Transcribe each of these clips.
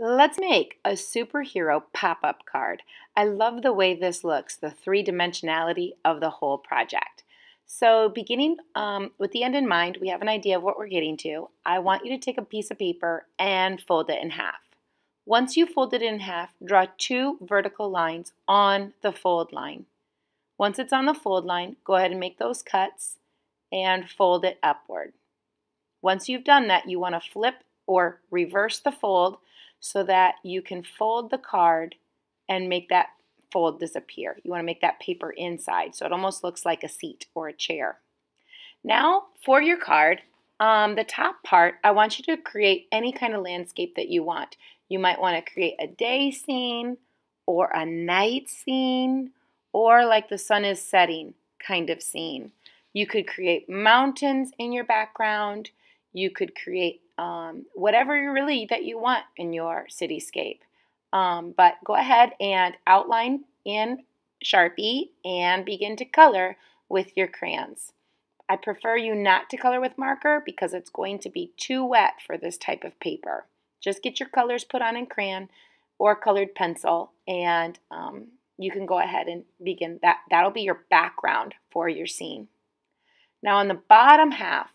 Let's make a superhero pop-up card. I love the way this looks, the three-dimensionality of the whole project. So beginning with the end in mind, we have an idea of what we're getting to. I want you to take a piece of paper and fold it in half. Once you fold it in half, draw two vertical lines on the fold line. Once it's on the fold line, go ahead and make those cuts and fold it upward. Once you've done that, you want to flip or reverse the fold so that you can fold the card and make that fold disappear. You want to make that paper inside so it almost looks like a seat or a chair. Now for your card, the top part, I want you to create any kind of landscape that you want. You might want to create a day scene or a night scene or like the sun is setting kind of scene. You could create mountains in your background. You could create whatever really that you want in your cityscape. But go ahead and outline in Sharpie and begin to color with your crayons. I prefer you not to color with marker because it's going to be too wet for this type of paper. Just get your colors put on in crayon or colored pencil and you can go ahead and begin. That'll be your background for your scene. Now on the bottom half,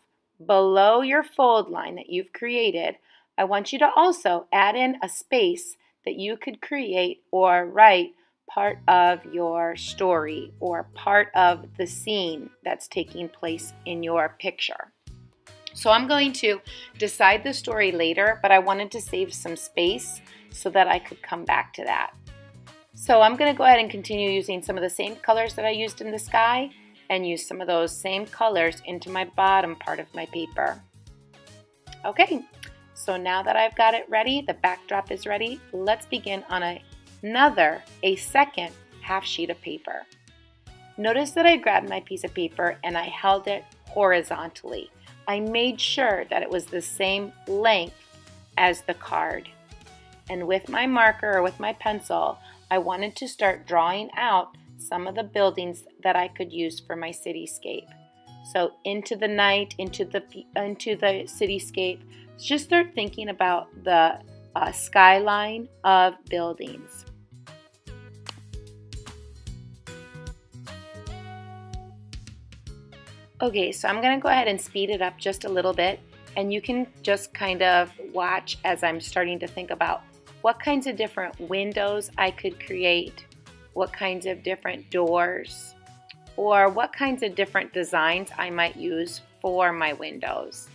below your fold line that you've created, I want you to also add in a space that you could create or write part of your story or part of the scene that's taking place in your picture. So I'm going to decide the story later, but I wanted to save some space so that I could come back to that. So I'm going to go ahead and continue using some of the same colors that I used in the sky and use some of those same colors into my bottom part of my paper. Okay, so now that I've got it ready, the backdrop is ready, let's begin on a second half sheet of paper. Notice that I grabbed my piece of paper and I held it horizontally. I made sure that it was the same length as the card. And with my marker or with my pencil, I wanted to start drawing out some of the buildings that I could use for my cityscape. So into the night, into the cityscape, just start thinking about the skyline of buildings. Okay, so I'm going to go ahead and speed it up just a little bit, and you can just kind of watch as I'm starting to think about what kinds of different windows I could create, what kinds of different doors, or what kinds of different designs I might use for my windows.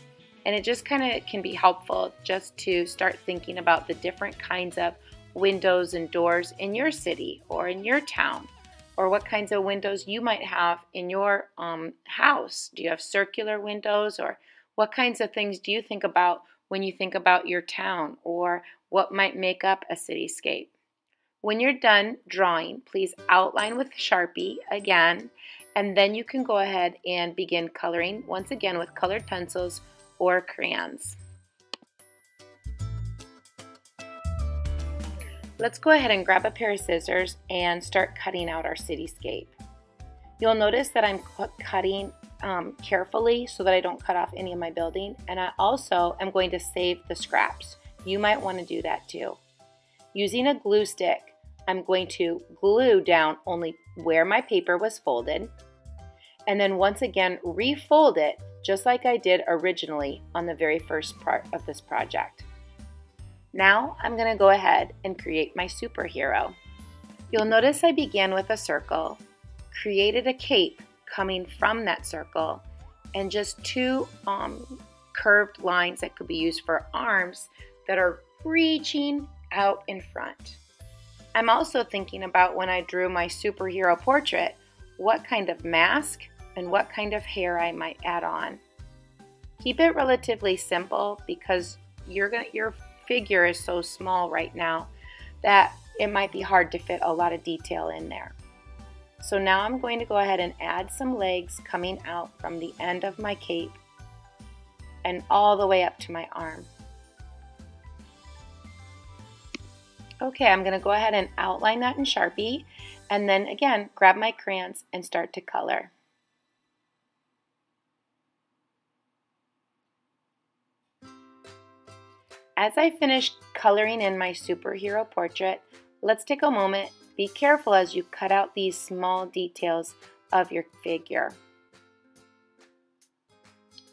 And it just kind of can be helpful just to start thinking about the different kinds of windows and doors in your city or in your town, or what kinds of windows you might have in your house. Do you have circular windows, or what kinds of things do you think about when you think about your town, or what might make up a cityscape? When you're done drawing, please outline with Sharpie again, and then you can go ahead and begin coloring once again with colored pencils or crayons. Let's go ahead and grab a pair of scissors and start cutting out our cityscape. You'll notice that I'm cutting carefully so that I don't cut off any of my building, and I also am going to save the scraps. You might want to do that too. Using a glue stick, I'm going to glue down only where my paper was folded, and then once again refold it just like I did originally on the very first part of this project. Now I'm going to go ahead and create my superhero. You'll notice I began with a circle, created a cape coming from that circle, and just two curved lines that could be used for arms that are reaching out in front. I'm also thinking about when I drew my superhero portrait, what kind of mask and what kind of hair I might add on. Keep it relatively simple because your figure is so small right now that it might be hard to fit a lot of detail in there. So now I'm going to go ahead and add some legs coming out from the end of my cape and all the way up to my arm. Okay, I'm going to go ahead and outline that in Sharpie, and then again grab my crayons and start to color. As I finish coloring in my superhero portrait, let's take a moment. Be careful as you cut out these small details of your figure.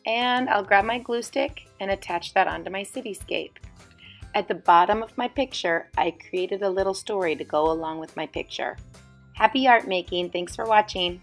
And I'll grab my glue stick and attach that onto my cityscape. At the bottom of my picture, I created a little story to go along with my picture. Happy art making! Thanks for watching!